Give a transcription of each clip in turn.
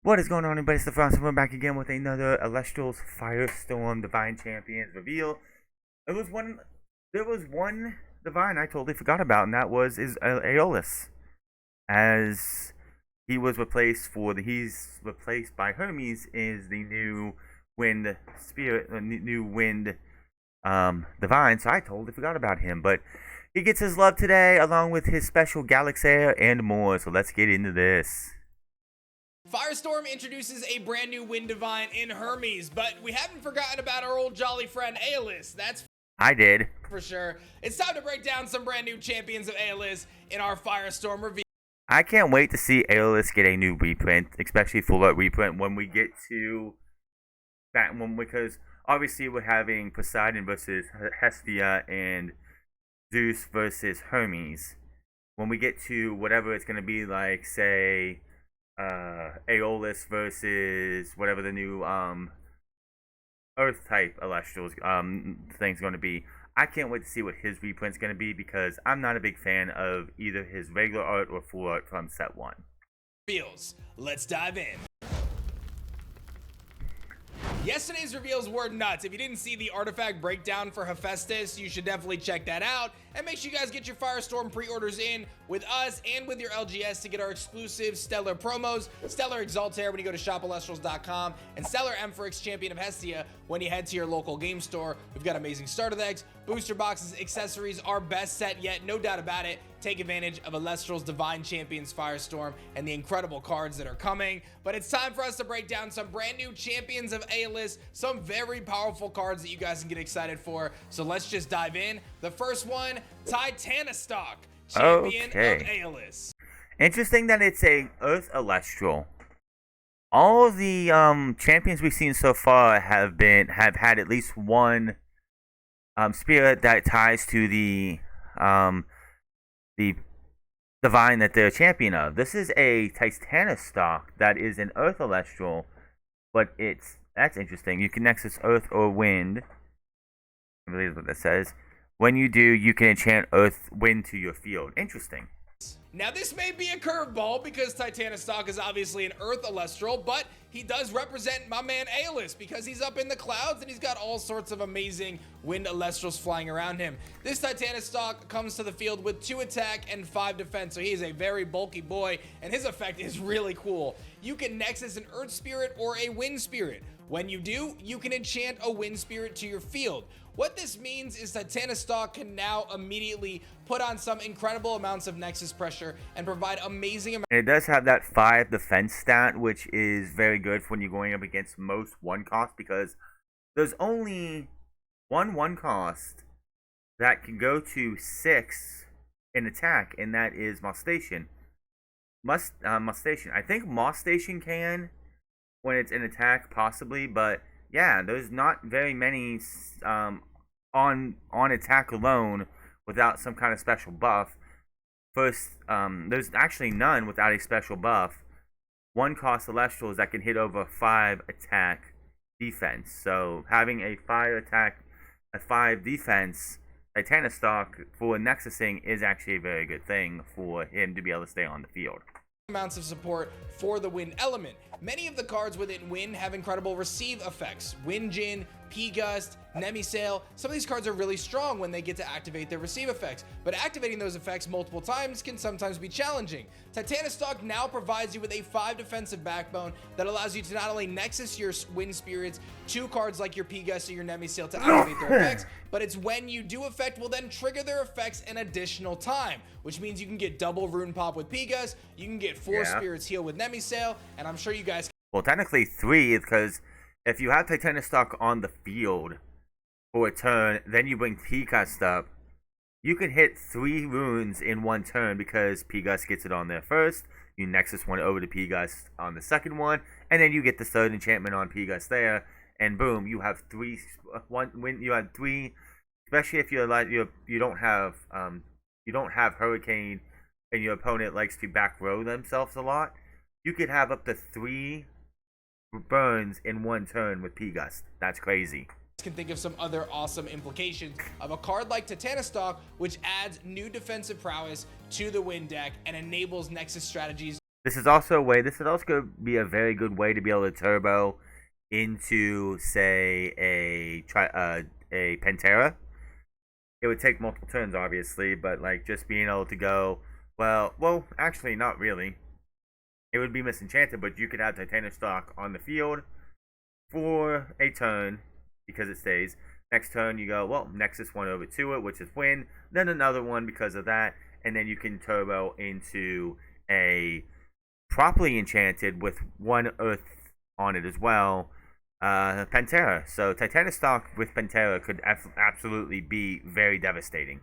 What is going on, everybody? It's the Frost. We're back again with another Elestrals FireStorm Divine Champions reveal. It was one. There was one Divine I totally forgot about, and that was Aeolus, as he was he's replaced by Hermes is the new Wind Spirit, new Wind Divine. So I totally forgot about him, but he gets his love today, along with his special Galaxair and more. So let's get into this. FireStorm introduces a brand new Wind Divine in Hermes, but we haven't forgotten about our old jolly friend Aeolus. That's I did. for sure. It's time to break down some brand new champions of Aeolus in our FireStorm review. I can't wait to see Aeolus get a new reprint, especially full art reprint when we get to that one, because obviously we're having Poseidon versus Hestia and Zeus versus Hermes. When we get to whatever it's going to be, like, say, Aeolus versus whatever the new Earth type Elestrals thing's going to be. I can't wait to see what his reprint's going to be, because I'm not a big fan of either his regular art or full art from set 1. Let's dive in. Yesterday's reveals were nuts. If you didn't see the artifact breakdown for Hephaestus, you should definitely check that out. And make sure you guys get your FireStorm pre-orders in with us and with your LGS to get our exclusive Stellar promos. Stellar Exaltair when you go to shopelestrals.com, and Stellar Emphyrix Champion of Hestia when you head to your local game store. We've got amazing starter decks, booster boxes, accessories, our best set yet, no doubt about it. Take advantage of Elestrals Divine Champions FireStorm and the incredible cards that are coming. But it's time for us to break down some brand new champions of Aeolus, some very powerful cards that you guys can get excited for. So let's just dive in. The first one, Titanostock, champion of Aeolus. Interesting that it's a Earth Elestral. All of the champions we've seen so far have had at least one spirit that ties to the divine that they're a champion of. This is a Titanostock that is an Earth Elestral, but that's interesting. You can nexus Earth or Wind. I believe what that says. When you do, you can enchant Earth Wind to your field. Interesting. Now this may be a curveball because Titanostock is obviously an Earth Elestral, but he does represent my man Aeolus because he's up in the clouds and he's got all sorts of amazing Wind Elestrals flying around him. This Titanostock comes to the field with 2 attack and 5 defense, so he is a very bulky boy, and his effect is really cool. You can nexus an Earth Spirit or a Wind Spirit. When you do, you can enchant a Wind Spirit to your field. What this means is that Titanostock can now immediately put on some incredible amounts of Nexus pressure and provide amazing amounts. It does have that 5 defense stat, which is very good for when you're going up against most 1 cost, because there's only one cost that can go to 6 in attack, and that is Moss Station. Moss Station. I think Moss Station can when it's in attack, possibly, but yeah, there's not very many on attack alone without some kind of special buff. There's actually none without a special buff. 1 cost Elestrals that can hit over 5 attack defense. So having a 5 attack, a 5 defense Titanostock for Nexusing is actually a very good thing for him to be able to stay on the field. Amounts of support for the Wind element. Many of the cards within Wind have incredible receive effects. Wind Djinn, P-Gust, Nemisail. Some of these cards are really strong when they get to activate their receive effects, but activating those effects multiple times can sometimes be challenging. Titanostock now provides you with a 5 defensive backbone that allows you to not only nexus your Wind Spirits to cards like your P-Gust or your Nemisail to activate their effects, but it's when you do effect will then trigger their effects an additional time, which means you can get double Rune Pop with P-Gust, you can get 4 Spirits Heal with Nemisail, and I'm sure you guys. Well, technically 3, because if you have Titanostock on the field for a turn, then you bring P-Gust up, you can hit 3 runes in 1 turn, because P-Gust gets it on there first, you nexus 1 over to P-Gust on the second one, and then you get the 3rd enchantment on P-Gust there, and boom, you have 3, you have 3, especially if you're like, you don't have Hurricane, and your opponent likes to back row themselves a lot, you could have up to 3 burns in 1 turn with P-Gust. That's crazy. Can think of some other awesome implications of a card like Titanostock, which adds new defensive prowess to the Wind deck and enables Nexus strategies This is also a way. This would also be a very good way to be able to turbo into, say, a Pantera. It would take multiple turns, obviously, but like just being able to go, well, actually, not really. It would be misenchanted, but you could have Titanic stock on the field for a turn because it stays. Next turn, you go, well, Nexus 1 over to it, which is win. Then another one because of that, and then you can turbo into a properly enchanted with one Earth on it as well. Pantera. So Titanic stock with Pantera could absolutely be very devastating.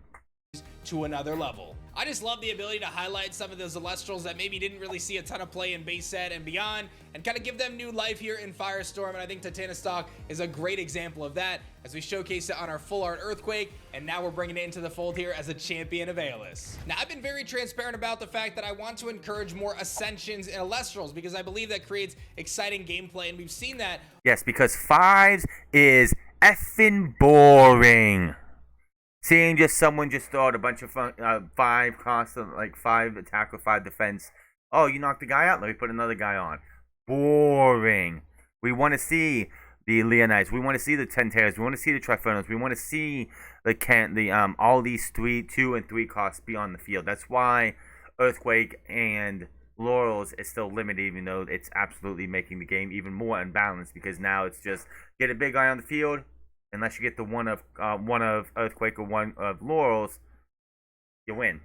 To another level. I just love the ability to highlight some of those Elestrals that maybe didn't really see a ton of play in base set and beyond, and kind of give them new life here in FireStorm, and I think Titanistock is a great example of that as we showcase it on our full art Earthquake, and now we're bringing it into the fold here as a champion of Aeolus. Now, I've been very transparent about the fact that I want to encourage more Ascensions and Elestrals because I believe that creates exciting gameplay, and we've seen that. Yes, because 5s is effing boring. Seeing just someone just throw out a bunch of 5 cost of like 5 attack or 5 defense. Oh, you knocked the guy out. Let me put another guy on. Boring. We want to see the Leonites. We want to see the Tenteras. We want to see the Trifernos. We want to see the all these 2 and 3 costs be on the field. That's why Earthquake and Laurels is still limited, even though it's absolutely making the game even more unbalanced because now it's just get a big guy on the field. Unless you get the one of Earthquake or one of Laurels, you win.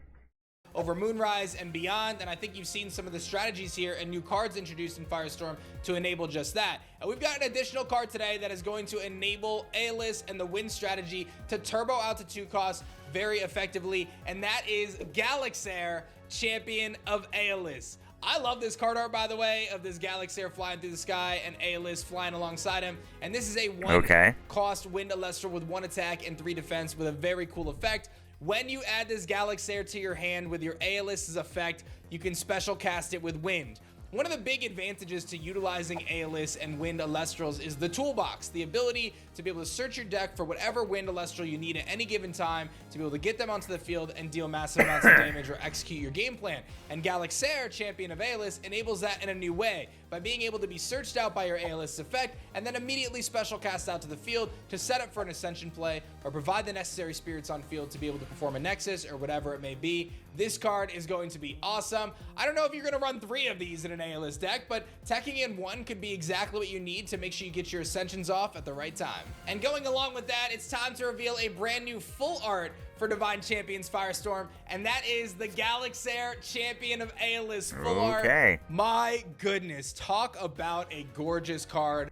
Over Moonrise and beyond, and I think you've seen some of the strategies here and new cards introduced in FireStorm to enable just that. And we've got an additional card today that is going to enable Aeolus and the win strategy to turbo out to 2 costs very effectively, and that is Galaxair, Champion of Aeolus. I love this card art, by the way, of this Galaxair flying through the sky and Aeolus flying alongside him. And this is a 1 cost wind Elestral with 1 attack and 3 defense with a very cool effect. When you add this Galaxair to your hand with your Aeolus' effect, you can special cast it with wind. One of the big advantages to utilizing Aeolus and Wind Elestrals is the toolbox, the ability to be able to search your deck for whatever Wind Elestral you need at any given time to be able to get them onto the field and deal massive amounts of damage or execute your game plan. And Galaxair, Champion of Aeolus, enables that in a new way by being able to be searched out by your Aeolus effect and then immediately special cast out to the field to set up for an Ascension play or provide the necessary spirits on field to be able to perform a Nexus or whatever it may be. This card is going to be awesome. I don't know if you're going to run 3 of these in an Aeolus deck, but tacking in 1 could be exactly what you need to make sure you get your Ascensions off at the right time. And going along with that, it's time to reveal a brand new full art for Divine Champions FireStorm, and that is the Galaxair Champion of Aeolus full art. My goodness, talk about a gorgeous card.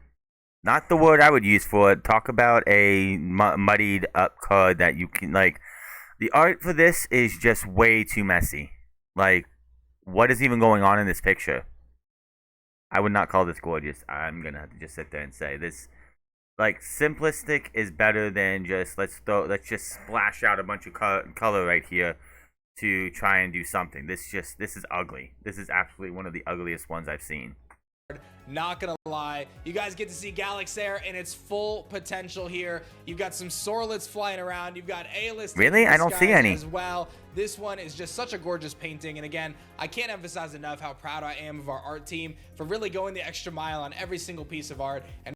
Not the word I would use for it. Talk about a muddied up card that you can, like, the art for this is just way too messy. Like, what is even going on in this picture? I would not call this gorgeous. I'm gonna have to just sit there and say this. Like, simplistic is better than just let's just splash out a bunch of color right here to try and do something. This is ugly. This is absolutely one of the ugliest ones I've seen. Not gonna lie, you guys get to see Galaxair in its full potential here. You've got some Sorlets flying around. You've got Aeolus. Really? I don't see any as well. This one is just such a gorgeous painting, and again, I can't emphasize enough how proud I am of our art team for really going the extra mile on every single piece of art. And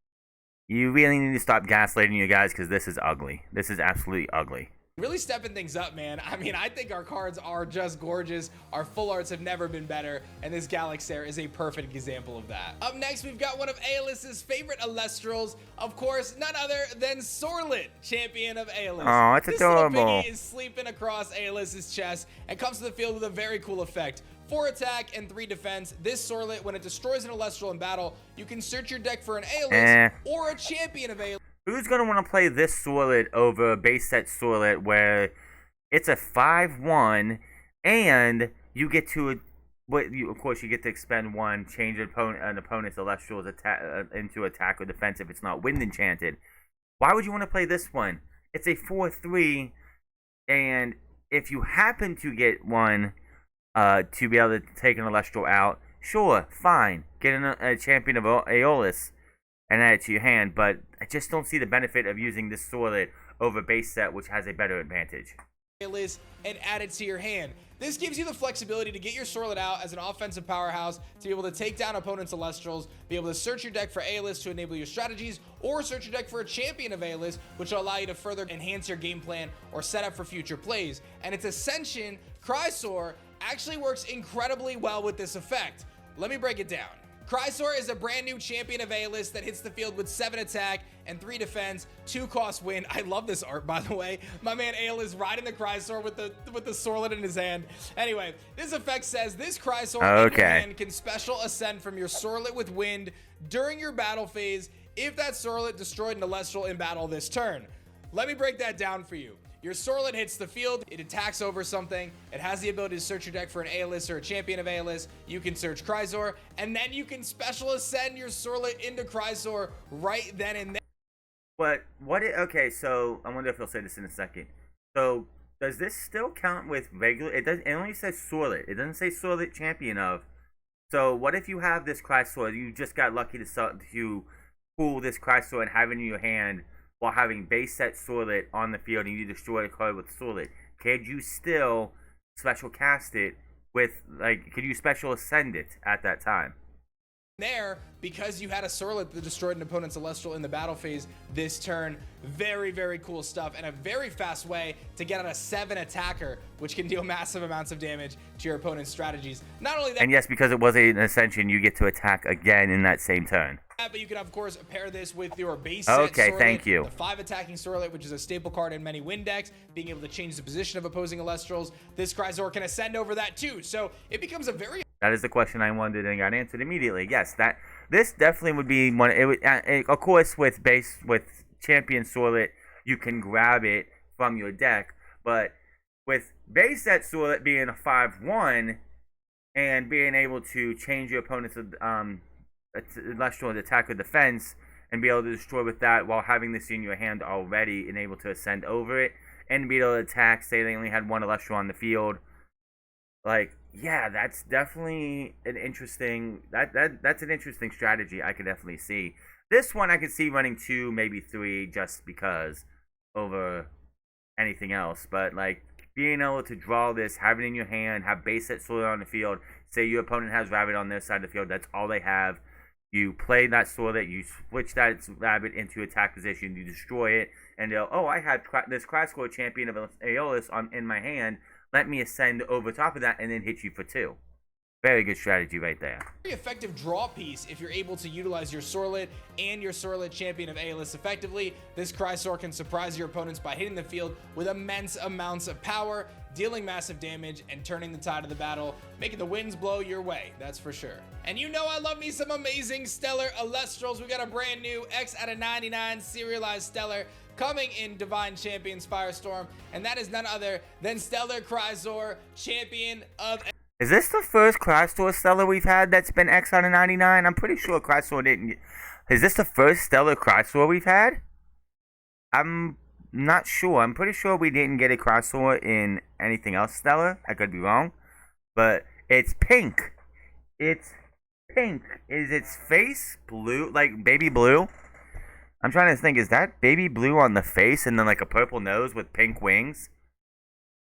you really need to stop gaslighting you guys because this is ugly. This is absolutely ugly. Really stepping things up, man. I mean, I think our cards are just gorgeous. Our full arts have never been better, and this Galaxair is a perfect example of that. Up next, we've got one of Aeolus's favorite Elestrals, of course, none other than Sorlet, Champion of Aeolus. Oh, it's adorable. This little piggy is sleeping across Aeolus's chest and comes to the field with a very cool effect. 4 attack and 3 defense. This Sorlet, when it destroys an Elestral in battle, you can search your deck for an Aeolus or a Champion of Aeolus. Who's going to want to play this Sorlet over base set Sorlet where it's a 5-1 and you get to, of course, you get to expend 1, change an opponent's Elestral's into attack or defense if it's not wind enchanted. Why would you want to play this one? It's a 4-3, and if you happen to get one to be able to take an Elestral out, sure, fine. Get a Champion of Aeolus and add it to your hand, but I just don't see the benefit of using this Sorlet over base set, which has a better advantage. And add it to your hand. This gives you the flexibility to get your Sorlet out as an offensive powerhouse, to be able to take down opponents' Elestrals, be able to search your deck for Aeolus to enable your strategies, or search your deck for a champion of Aeolus, which will allow you to further enhance your game plan or set up for future plays. And its Ascension, Chrysor, actually works incredibly well with this effect. Let me break it down. Chrysor is a brand new champion of Aeolus that hits the field with 7 attack and 3 defense, 2 cost win. I love this art, by the way. My man Aeolus riding the Chrysor with the Sorlet in his hand. Anyway, this effect says this Chrysor in your hand can special ascend from your Sorlet with wind during your battle phase if that Sorlet destroyed an Elestral in battle this turn. Let me break that down for you. Your Sorlet hits the field, it attacks over something, it has the ability to search your deck for an Aeolus or a champion of Aeolus, you can search Chrysor, and then you can special ascend your Sorlet into Chrysor right then and there. But okay, so I wonder if he'll say this in a second. So does this still count with regular? It only says Sorlet. It doesn't say Sorlet champion of. So what if you have this Chrysor? You just got lucky to pull this Chrysor and have it in your hand while having base set Sorlet on the field, and you destroy a card with Sorlet. Could you still special cast it with, like, could you special ascend it at that time? There, because you had a Sorlet that destroyed an opponent's Celestial in the battle phase this turn. Very, very cool stuff, and a very fast way to get on a 7 attacker, which can deal massive amounts of damage to your opponent's strategies. Not only that, and yes, because it was an Ascension, you get to attack again in that same turn. But you can, of course, pair this with your base set Sorlet, thank you. The 5 attacking Sorlet, which is a staple card in many win decks, being able to change the position of opposing Elestrals. This Chrysor can ascend over that too, so it becomes a very... That is the question I wondered and got answered immediately. Yes, this definitely would be one. Of course, with champion Sorlet, you can grab it from your deck, but with base set Sorlet being a 5/1 and being able to change your opponent's Celestial attack or defense and be able to destroy with that while having this in your hand already and able to ascend over it and be able to attack, say they only had 1 Celestial on the field. Like, yeah, that's definitely an interesting that's an interesting strategy I could definitely see. This one I could see running 2, maybe 3 just because over anything else, but like being able to draw this, have it in your hand, have base set Sorlet on the field, say your opponent has Rabbit on their side of the field, that's all they have. You play that Sorlet, you switch that Rabbit into attack position, you destroy it, and they'll, oh, I had this Chrysor champion of Aeolus in my hand, let me ascend over top of that and then hit you for 2. Very good strategy right there. Very effective draw piece if you're able to utilize your Sorlet and your Sorlet champion of Aeolus effectively. This Chrysor can surprise your opponents by hitting the field with immense amounts of power, dealing massive damage, and turning the tide of the battle, making the winds blow your way, that's for sure. And you know I love me some amazing Stellar Elestrals. We got a brand new X out of 99 serialized Stellar coming in Divine Champions FireStorm, and that is none other than Stellar Chrysor, champion of... Is this the first Chrysor Stellar we've had that's been X out of 99? I'm pretty sure Chrysor didn't... Is this the first Stellar Chrysor we've had? I'm not sure. I'm pretty sure we didn't get a Chrysor in anything else Stellar. I could be wrong. But it's pink. It's pink. Is its face blue? Like baby blue? I'm trying to think. Is that baby blue on the face and then like a purple nose with pink wings?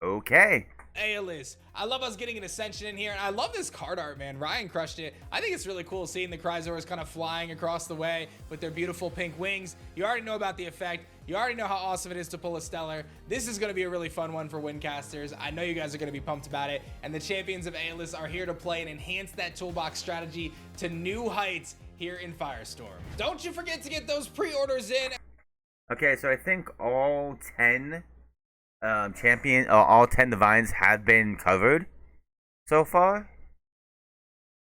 Okay. Aeolus. I love us getting an Ascension in here, and I love this card art, man. Ryan crushed it. I think it's really cool seeing the Chrysors kind of flying across the way with their beautiful pink wings. You already know about the effect. You already know how awesome it is to pull a Stellar. This is going to be a really fun one for Windcasters. I know you guys are going to be pumped about it, and the champions of Aeolus are here to play and enhance that toolbox strategy to new heights here in FireStorm. Don't you forget to get those pre-orders in. Okay, so I think all 10 all 10 divines have been covered so far.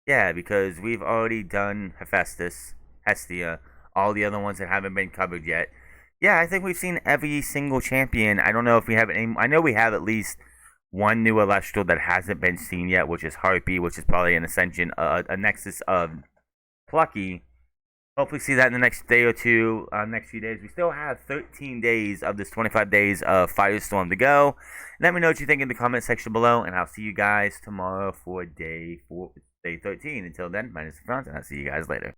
Yeah, because we've already done Hephaestus, Hestia, all the other ones that haven't been covered yet. Yeah, I think we've seen every single champion. I don't know if we have any. I know we have at least one new Elestral that hasn't been seen yet, which is Harpy, which is probably an Ascension, a Nexus of Plucky. Hopefully see that in the next day or two, next few days. We still have 13 days of this 25 days of FireStorm to go. Let me know what you think in the comment section below, and I'll see you guys tomorrow for day 13. Until then, my name is Franz, and I'll see you guys later.